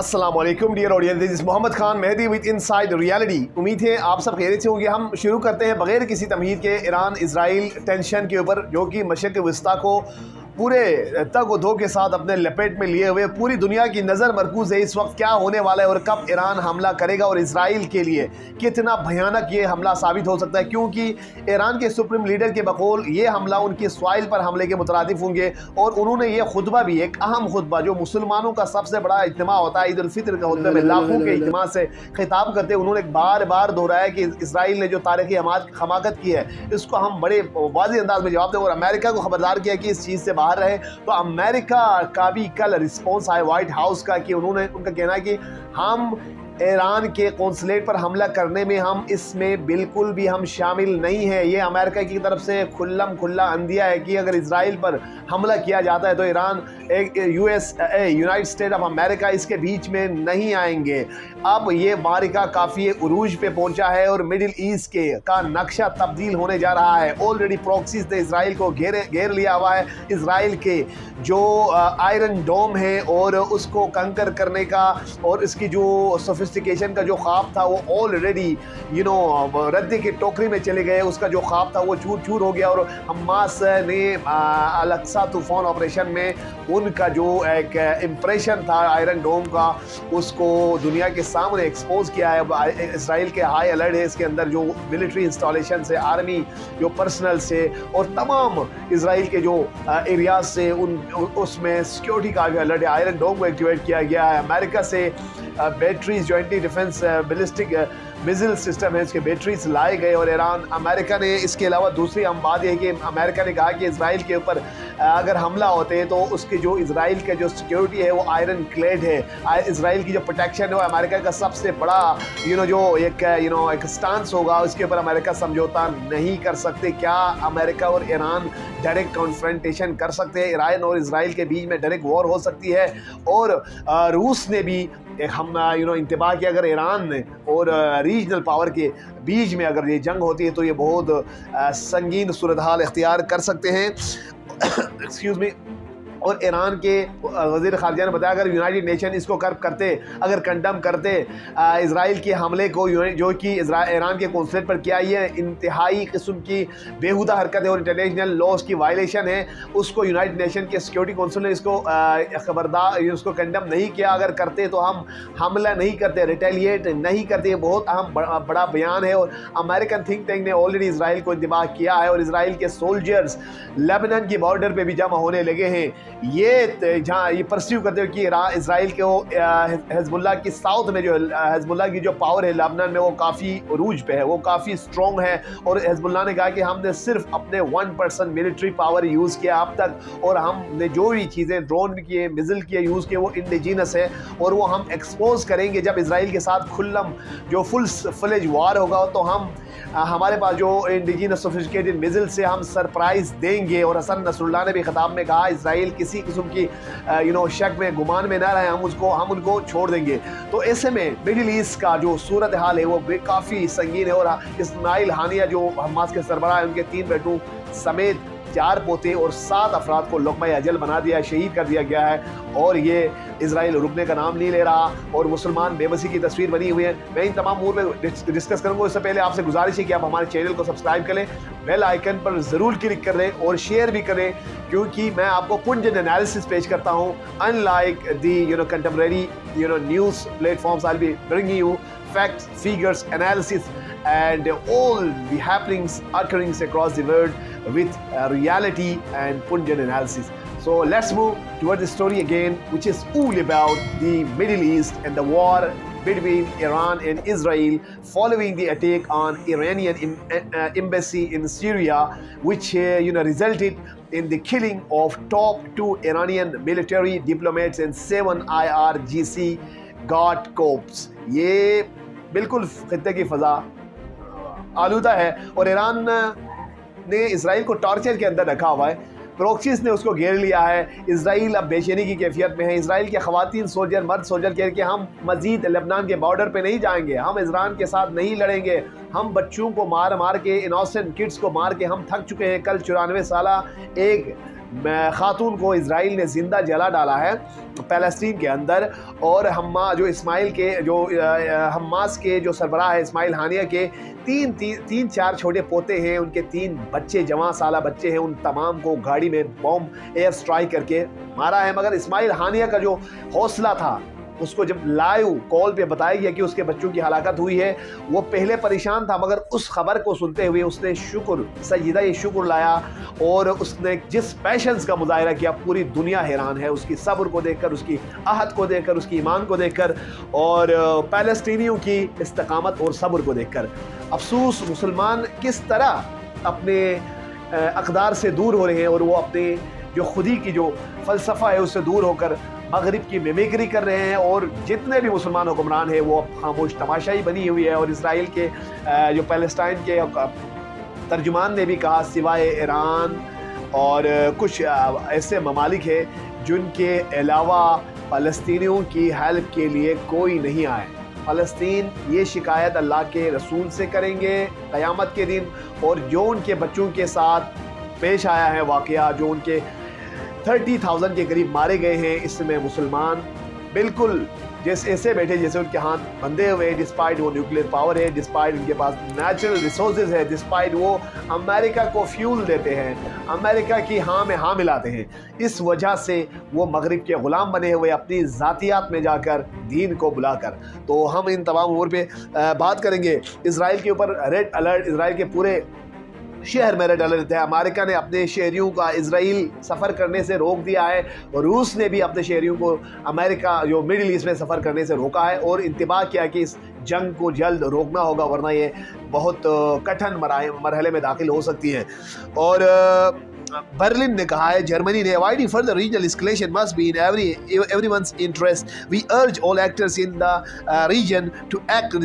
अस्सलाम वालेकुम dear audience, this is Mohammad Khan Mehdi with inside reality. उम्मीद है आप सब खैरियत से होंगे। हम शुरू करते हैं बगैर किसी तमहीद के ईरान इजराइल टेंशन के ऊपर, जो कि मशरिक़ वस्ता को पूरे तग व दो के साथ अपने लपेट में लिए हुए पूरी दुनिया की नज़र मरकूज़ है इस वक्त क्या होने वाला है और कब ईरान हमला करेगा और इसराइल के लिए कितना भयानक ये हमला साबित हो सकता है, क्योंकि ईरान के सुप्रीम लीडर के बकौल ये हमला उनकी सॉइल पर हमले के मुतरादिफ होंगे। और उन्होंने ये खुतबा भी, एक अहम खुतबा जो मुसलमानों का सबसे बड़ा इज्तिमा होता है ईद उल फितर के खुतबे में लाखों के इज्तिमा से खिताब करते उन्होंने बार बार दोहराया कि इसराइल ने जो तारीखी हमाकत की है इसको हम बड़े वाज़ेह अंदाज में जवाब दें और अमेरिका को खबरदार किया कि इस चीज़ से बाहर रहे। तो अमेरिका का भी कल रिस्पॉन्स आया व्हाइट हाउस का कि उनका कहना है कि हम ईरान के कौंसलेट पर हमला करने में हम इसमें बिल्कुल भी हम शामिल नहीं है। ये अमेरिका की तरफ से खुल्ला अंदिया है कि अगर इसराइल पर हमला किया जाता है तो Iran United state of America इसके बीच में नहीं आएंगे। अब ये मारिका काफ़ी उरूज पे पहुंचा है और मिडिल ईस्ट का नक्शा तब्दील होने जा रहा है। ऑलरेडी प्रॉक्सीज ने इसराइल को घेर लिया हुआ है। इसराइल के जो आयरन डोम है और उसको कंकर करने का और इसकी जो सोफिस्टिकेशन का जो ख्वाब था वो ऑलरेडी रद्दी की टोकरी में चले गए। उसका जो ख्वाब था वो चूर चूर हो गया और हमास ने अल-अक्सा तूफान ऑपरेशन में उनका जो एक इम्प्रेशन था आयरन डोम का उसको दुनिया के सामने एक्सपोज किया है। इसराइल के हाई अलर्ट है, इसके अंदर जो मिलिट्री इंस्टॉलेशन से, आर्मी जो पर्सनल से और तमाम इसराइल के जो एरियाज से उसमें सिक्योरिटी का भी अलर्ट है। आयरन डोम को एक्टिवेट किया गया है। अमेरिका से बैटरीज जो anti defence ballistic missile system है इसके बैटरीज लाए गए और ईरान अमेरिका ने इसके अलावा दूसरी अहम बात यह है कि अमेरिका ने कहा कि इसराइल के ऊपर अगर हमला होते हैं तो उसकी जो इसराइल का जो सिक्योरिटी है वो आयरन क्लेड है। इसराइल की जो प्रोटेक्शन है वो अमेरिका का सबसे बड़ा जो एक स्टांस होगा उसके ऊपर अमेरिका समझौता नहीं कर सकते। क्या अमेरिका और ईरान डायरेक्ट कॉन्फ्रंटेशन कर सकते हैं? ईरान और इसराइल के बीच में डायरेक्ट वॉर हो सकती है। और रूस ने भी हम इंतबा किया अगर ईरान और रीजनल पावर के बीच में अगर ये जंग होती है तो ये बहुत संगीन सूरत हाल इख्तियार कर सकते हैं। Excuse me. और ईरान के वज़ीर ख़ारिजा ने बताया अगर यूनाइटेड नेशन इसको करते, अगर कंडम करते इसराइल के हमले को जो कि ईरान के कौंसलेट पर किया, ये इंतहाई किस्म की बेहुदा हरकत है और इंटरनेशनल लॉज की वायलेशन है, उसको यूनाइटेड नेशन के सिक्योरिटी काउंसिल ने इसको खबरदार उसको कंडम नहीं किया। अगर करते तो हम हमला नहीं करते, रिटेलिएट नहीं करते। ये बहुत अहम बड़ा बयान है और अमेरिकन थिंक टैंक ने ऑलरेडी इसराइल को इंतबाह किया है और इसराइल के सोल्जर्स लेबनान की बॉर्डर पर भी जमा होने लगे हैं। ये जहाँ ये परस्यू करते हो कि इसराइल के हिजबुल्लाह की साउथ में जो हिजबुल्लाह की जो पावर है लेबनान में वो काफ़ी अरूज पे है, वो काफ़ी स्ट्रॉन्ग है। और हिजबुल्लाह ने कहा कि हमने सिर्फ अपने 1% मिलिट्री पावर यूज़ किया अब तक और हमने जो भी चीज़ें ड्रोन भी किए, मिसाइल किए, यूज़ किए वो इंडिजीनस है और वो हम एक्सपोज करेंगे जब इसराइल के साथ खुल्लम जो फुल फ्लेज वार होगा तो हमारे पास जो इंडिजीनस सोफिस्टिकेटेड मिसाइल से हम सरप्राइज देंगे। और हसन नसरुल्लाह ने भी खिताब में कहा इसराइल किसी किस्म की शक में गुमान में ना रहे, हम उनको छोड़ देंगे। तो ऐसे में मिडिल ईस्ट का जो सूरत हाल है वो काफ़ी संगीन है और इस्माइल हानिया जो हमास के सरबराह है उनके 3 बेटों समेत 4 पोते और 7 अफराद को लुक़मा अजल बना दिया, शहीद कर दिया गया है। और ये इसराइल रुकने का नाम नहीं ले रहा और मुसलमान बेबसी की तस्वीर बनी हुई है। मैं इन तमाम अमूर में डिस्कस करूँगा। इससे पहले आपसे गुजारिश है कि आप हमारे चैनल को सब्सक्राइब करें, बेल आइकन पर ज़रूर क्लिक करें और शेयर भी करें, क्योंकि मैं आपको पुंजन एनालिसिस पेश करता हूँ। Unlike the contemporary news platforms, I will be bringing you facts, figures, analysis, and all the happenings occurring across the world with reality and pungent analysis. So let's move toward the story again, which is all about the Middle East and the war between Iran and Israel following the attack on Iranian embassy in Syria, which resulted in the killing of top 2 Iranian military diplomats and 7 IRGC guard corps. ये बिल्कुल खित्ते की फ़ज़ा आलूदा है और Iran ने Israel को torture के अंदर रखा हुआ है। प्रॉक्सीज ने उसको घेर लिया है। इसराइल अब बेचैनी की कैफियत में है। इसराइल के ख़वातीन सोल्जर, मर्द सोल्जर कह कि हम मज़ीद लेबनान के बॉर्डर पे नहीं जाएंगे, हम इजरान के साथ नहीं लड़ेंगे, हम बच्चों को मार मार के, इनोसेंट किड्स को मार के हम थक चुके हैं। कल 94 साला एक खातून को इसराइल ने ज़िंदा जला डाला है फ़लस्तीन के अंदर। और हमास के जो सरबराह है इस्माइल हानिया के तीन चार छोटे पोते हैं, उनके 3 बच्चे, जवां साला बच्चे हैं, उन तमाम को गाड़ी में बॉम्ब एयर स्ट्राइक करके मारा है। मगर इस्माइल हानिया का जो हौसला था, उसको जब लाइव कॉल पे बताया गया कि उसके बच्चों की हलाकत हुई है, वो पहले परेशान था, मगर उस खबर को सुनते हुए उसने सजीदा ये शुक्र लाया और उसने जिस पैशंस का मुजाहरा किया, पूरी दुनिया हैरान है उसकी सब्र को देखकर, उसकी आहत को देखकर, उसकी ईमान को देखकर और फ़लस्तीनियों की इस्तकामत और सब्र को देखकर। अफसोस मुसलमान किस तरह अपने अक़दार से दूर हो रहे हैं और वो अपने जो खुदी की जो फ़लसफ़ा है उससे दूर होकर मगरिब की मिमिक्री कर रहे हैं। और जितने भी मुसलमान हुक्मरान हैं वो खामोश तमाशाई बनी हुई है। और इसराइल के जो फ़लस्तीन के तर्जुमान ने भी कहा, सिवाय ईरान और कुछ ऐसे ममालिक हैं जिनके अलावा फ़लस्तीनियों की हेल्प के लिए कोई नहीं आए। फ़लस्तीन ये शिकायत अल्लाह के रसूल से करेंगे क़यामत के दिन। और जो उनके बच्चों के साथ पेश आया है वाक़या, जो उनके 30,000 के करीब मारे गए हैं, इसमें मुसलमान बिल्कुल जैसे ऐसे बैठे जैसे उनके हाथ बंधे हुए, डिस्पाइट वो न्यूक्लियर पावर है, डिस्पाइट उनके पास नेचुरल रिसोर्सेज है, डिस्पाइट वो अमेरिका को फ्यूल देते हैं, अमेरिका की हाँ में हाँ मिलाते हैं। इस वजह से वो मगरिब के ग़ुलाम बने हुए अपनी ज़ातियात में जाकर दीन को बुलाकर। तो हम इन तमाम उम्र पे बात करेंगे। इसराइल के ऊपर रेड अलर्ट, इसराइल के पूरे शहर में रेड अलर्ट है। अमेरिका ने अपने शहरियों का इसराइल सफ़र करने से रोक दिया है और रूस ने भी अपने शहरियों को अमेरिका जो मिडिल ईस्ट में सफ़र करने से रोका है और इंतबाह किया कि इस जंग को जल्द रोकना होगा, वरना ये बहुत कठिन मरहले में दाखिल हो सकती है। और बर्लिन ने कहा है, जर्मनी ने, avoiding further regional escalation must be in everyone's interest. We urge all actors in the region to act with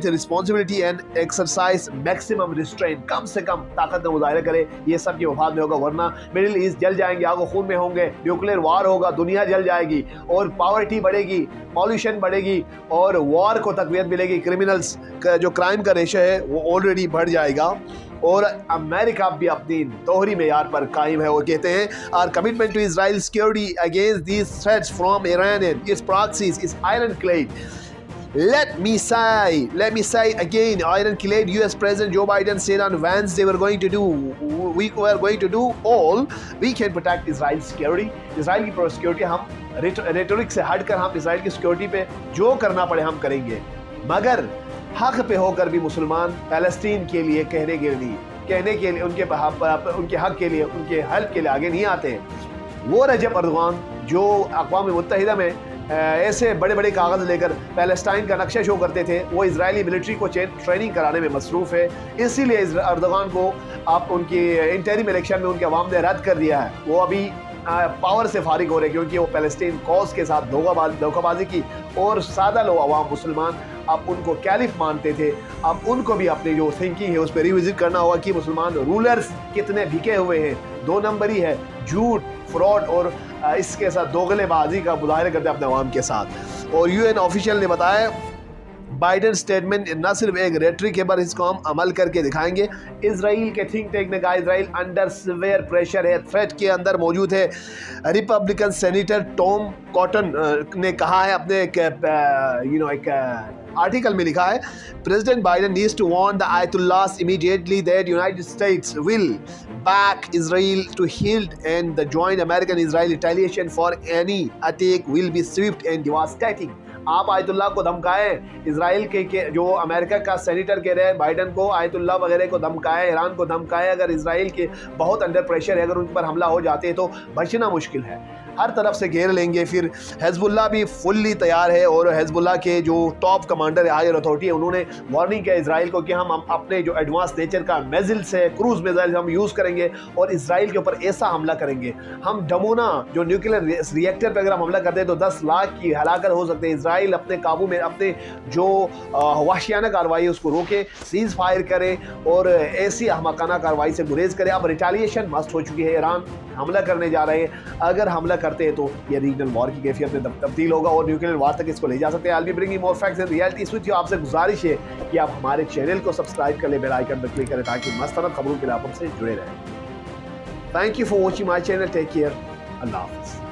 responsibility and exercise maximum restraint. कम से कम ताकत का मुजाहिरा करे, ये सब के मफाद में होगा, वरना मिडिल ईस्ट जल जाएंगे, आगो खून में होंगे, न्यूक्लियर वार होगा, दुनिया जल जाएगी और पॉवर्टी बढ़ेगी, पॉल्यूशन बढ़ेगी और वॉर को तकवीत मिलेगी। क्रिमिनल्स का जो क्राइम का रेशो है वो ऑलरेडी बढ़ जाएगा। और अमेरिका भी अपनी दोहरी मेयार पर कायम है और कहते हैं, our commitment to Israel security against these threats from Iran and its proxies is ironclad. Let me say again, ironclad. U.S. President Joe Biden said on Wednesday we were going to do all we can protect Israel's security. Israel की security, हम rhetoric से हटकर हम Israel की security पे जो करना पड़े हम करेंगे, मगर हक पे होकर भी मुसलमान फ़लस्तीन के लिए कहने के लिए उनके हक के लिए, उनके हेल्प के लिए आगे नहीं आते हैं। वो रजब अर्दोगान जो अक़वाम मुत्तहिदा में ऐसे बड़े बड़े कागज़ लेकर फ़लस्तीन का नक्शा शो करते थे, वो इजरायली मिलिट्री को ट्रेनिंग कराने में मसरूफ़ है। इसीलिए अर्दोगान को आप उनकी इंटरिम इलेक्शन में उनके अवाम ने रद्द कर दिया है। वो अभी पावर से फारिग हो रहे क्योंकि वो फ़लस्तीन कॉज के साथ धोखाबाजी की और सादा लोग अवाम मुसलमान अब उनको कैलिफ मानते थे। अब उनको भी अपनी जो थिंकिंग है उस पर रिविजिट करना होगा कि मुसलमान रूलर्स कितने बिके हुए हैं, 2 नंबरी है, झूठ, फ्रॉड और इसके साथ दोगलेबाजी का मुजाहिरा करते हैं अपने अवाम के साथ। और UN ऑफिशियल ने बताया, बाइडन स्टेटमेंट न सिर्फ एक रेटरिक है पर इसको हम अमल करके दिखाएंगे। इसराइल के थिंक टैंक ने कहा इसराइल अंडर सिवियर प्रेशर है, थ्रेट के अंदर मौजूद है। रिपब्लिकन सेनेटर टॉम कॉटन ने कहा है अपने एक आर्टिकल में लिखा है, president Biden needs to warn the ayatollahs immediately that United States will back Israel to yield and the joint American-Israel retaliation for any attack will be swift and devastating. आप Ayatollah को धमकाएं, Israel के जो America का senator कह रहे हैं Biden को, Ayatollah वगैरह को धमकाएं, ईरान को धमकाएं। अगर इसराइल के बहुत अंडर प्रेशर है, अगर उन पर हमला हो जाते हैं तो बचना मुश्किल है, हर तरफ से घेर लेंगे। फिर हिजबुल्लाह भी फुल्ली तैयार है और हिजबुल्लाह के जो टॉप कमांडर हायर अथॉरिटी है उन्होंने वार्निंग किया इसराइल को कि हम अपने जो एडवांस नेचर का मिसाइल्स है, क्रूज मिसाइल हम यूज़ करेंगे और इसराइल के ऊपर ऐसा हमला करेंगे। हम डमोना जो न्यूक्लियर रिएक्टर पर अगर हम हमला करते हैं तो 10 लाख की हलाकत हो सकती है। इसराइल अपने काबू में अपने जो वहशियाना कार्रवाई है उसको रोके, सीज़ फायर करे और ऐसी अहमकाना कार्रवाई से गुरेज करे। अब रिटेलिएशन मस्ट हो चुकी है, ईरान हमला करने जा रहे हैं। अगर हमला करते हैं तो ये रीजनल वॉर की कैफियत में तब्दील होगा और न्यूक्लियर वॉर तक इसको ले जा सकते हैं। I will be bringing more facts and realities with you. आपसे गुजारिश है कि आप हमारे चैनल को सब्सक्राइब कर ले, बेल आइकन पर क्लिक करें ताकि मस्तनद खबरों के लिए आप हमसे जुड़े रहें। Thank you for watching my channel, take care, अल्लाह हाफिज़।